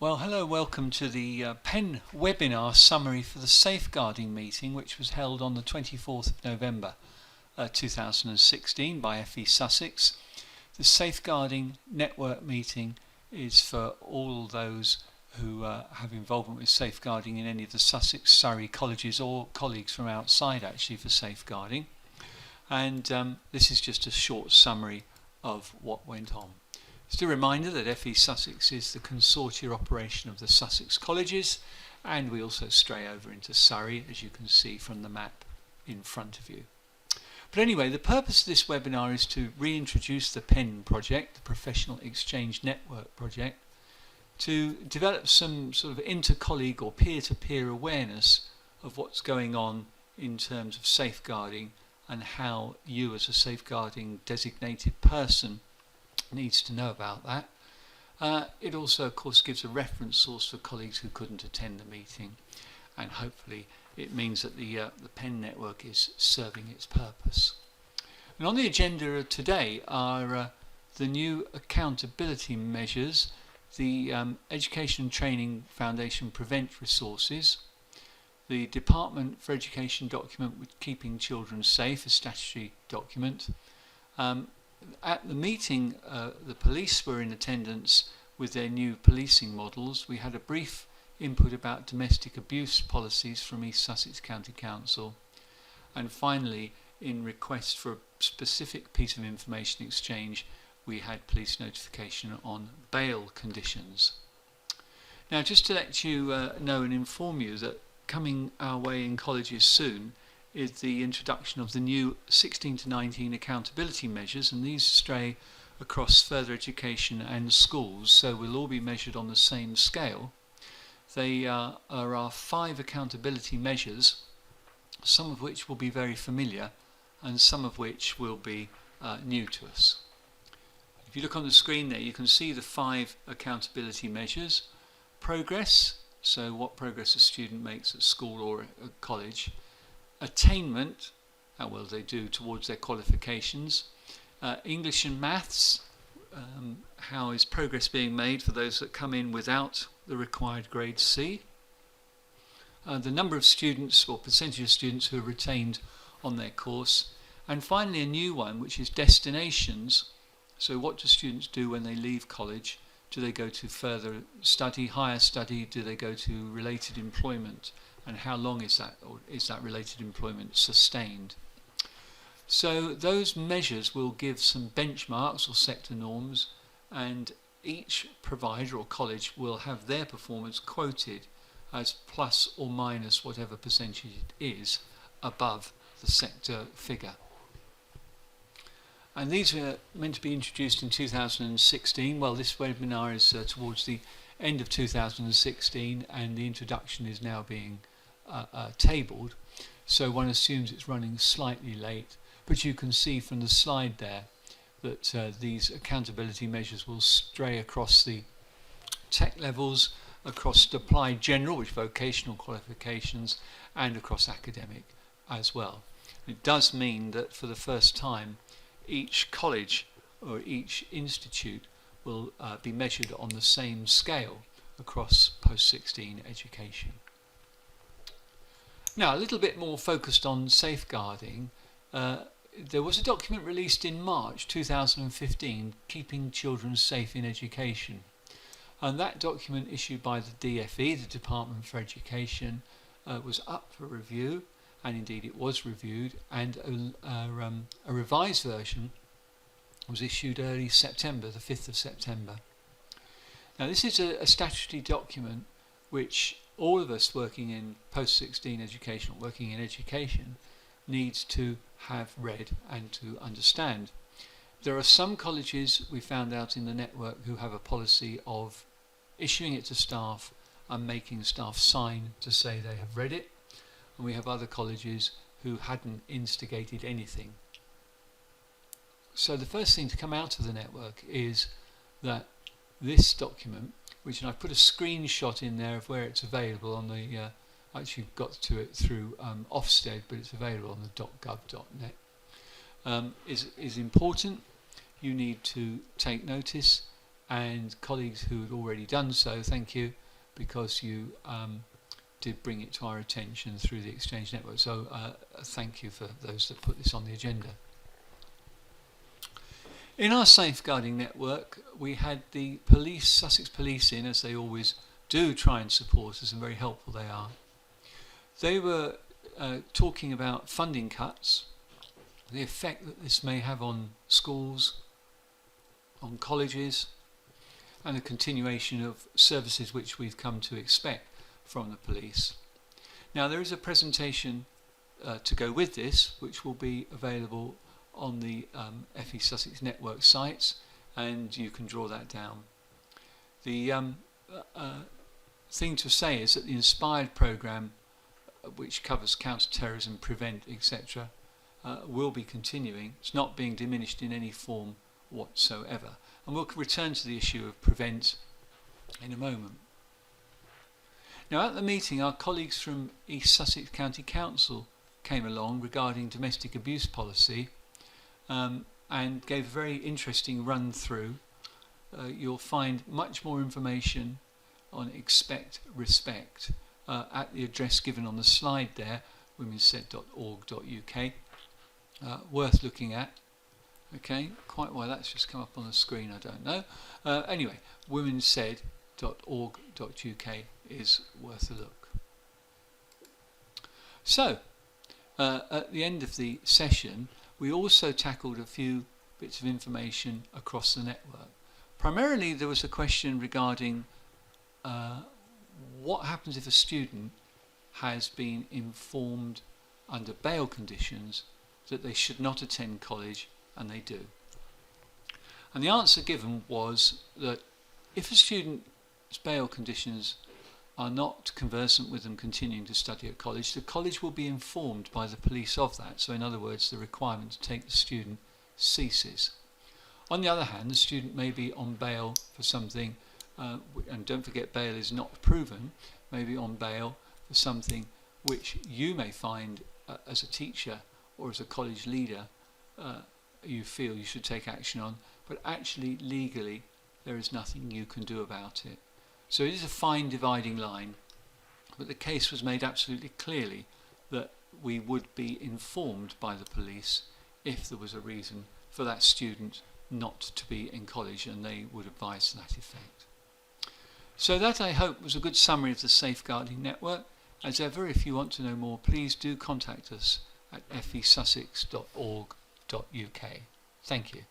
Well, hello, welcome to the PEN webinar summary for the safeguarding meeting, which was held on the 24th of November 2016 by FE Sussex. The safeguarding network meeting is for all those who have involvement with safeguarding in any of the Sussex, Surrey colleges, or colleagues from outside actually for safeguarding. And this is just a short summary of what went on. Just a reminder that FE Sussex is the consortia operation of the Sussex colleges, and we also stray over into Surrey, as you can see from the map in front of you. But anyway, the purpose of this webinar is to reintroduce the PEN project, the Professional Exchange Network project, to develop some sort of inter-colleague or peer-to-peer awareness of what's going on in terms of safeguarding and how you as a safeguarding designated person needs to know about that. It also, of course, gives a reference source for colleagues who couldn't attend the meeting, and hopefully it means that the PEN network is serving its purpose. And on the agenda today are the new accountability measures, the Education and Training Foundation Prevent resources, the Department for Education document with Keeping Children Safe, a statutory document. At the meeting, the police were in attendance with their new policing models. We had a brief input about domestic abuse policies from East Sussex County Council. And finally, in request for a specific piece of information exchange, we had police notification on bail conditions. Now, just to let you know and inform you that coming our way in colleges soon is the introduction of the new 16 to 19 accountability measures, and these stray across further education and schools, so we'll all be measured on the same scale. They are our 5 accountability measures, some of which will be very familiar and some of which will be new to us. If you look on the screen there, you can see the 5 accountability measures. Progress, so what progress a student makes at school or at college. Attainment, how well they do towards their qualifications. English and maths, how is progress being made for those that come in without the required grade C. The number of students or percentage of students who are retained on their course. And finally a new one, which is destinations. So what do students do when they leave college? Do they go to further study, higher study? Do they go to related employment? And how long is that, or is that related employment sustained? So those measures will give some benchmarks or sector norms, and each provider or college will have their performance quoted as plus or minus whatever percentage it is above the sector figure. And these are meant to be introduced in 2016. Well, this webinar is towards the end of 2016, and the introduction is now being tabled, so one assumes it's running slightly late, but you can see from the slide there that these accountability measures will stray across the tech levels, across applied general, which vocational qualifications, and across academic as well. It does mean that for the first time each college or each institute will be measured on the same scale across post-16 education. Now, a little bit more focused on safeguarding. There was a document released in March 2015, Keeping Children Safe in Education. And that document, issued by the DFE, the Department for Education, was up for review, and indeed it was reviewed, and a revised version was issued early September, the 5th of September. Now, this is a statutory document which all of us working in post-16 education, working in education, needs to have read and to understand. There are some colleges, we found out in the network, who have a policy of issuing it to staff and making staff sign to say they have read it, and we have other colleges who hadn't instigated anything. So the first thing to come out of the network is that this document, which, and I've put a screenshot in there of where it's available on the, I actually got to it through Ofsted, but it's available on the .gov.net, is important. You need to take notice and colleagues who had already done so, thank you, because you did bring it to our attention through the Exchange Network. So thank you for those that put this on the agenda. In our safeguarding network, we had the police, Sussex Police in, as they always do try and support us, and very helpful they are. They were talking about funding cuts, the effect that this may have on schools, on colleges, and the continuation of services which we've come to expect from the police. Now, there is a presentation to go with this, which will be available on the FE Sussex Network sites, and you can draw that down. The thing to say is that the Inspired programme, which covers counter-terrorism, prevent, etc., will be continuing. It's not being diminished in any form whatsoever. And we'll return to the issue of prevent in a moment. Now, at the meeting, our colleagues from East Sussex County Council came along regarding domestic abuse policy and gave a very interesting run through. You'll find much more information on Expect Respect at the address given on the slide there, womensaid.org.uk. Worth looking at. Okay, quite why that's just come up on the screen, I don't know. Anyway, womensaid.org.uk is worth a look. So, at the end of the session, we also tackled a few bits of information across the network. Primarily, there was a question regarding what happens if a student has been informed under bail conditions that they should not attend college, and they do. And the answer given was that if a student's bail conditions are not conversant with them continuing to study at college, the college will be informed by the police of that. So in other words, the requirement to take the student ceases. On the other hand, the student may be on bail for something, and don't forget bail is not proven, may be on bail for something which you may find as a teacher or as a college leader you feel you should take action on, but actually legally there is nothing you can do about it. So it is a fine dividing line, but the case was made absolutely clearly that we would be informed by the police if there was a reason for that student not to be in college, and they would advise to that effect. So that, I hope, was a good summary of the Safeguarding Network. As ever, if you want to know more, please do contact us at fesussex.org.uk. Thank you.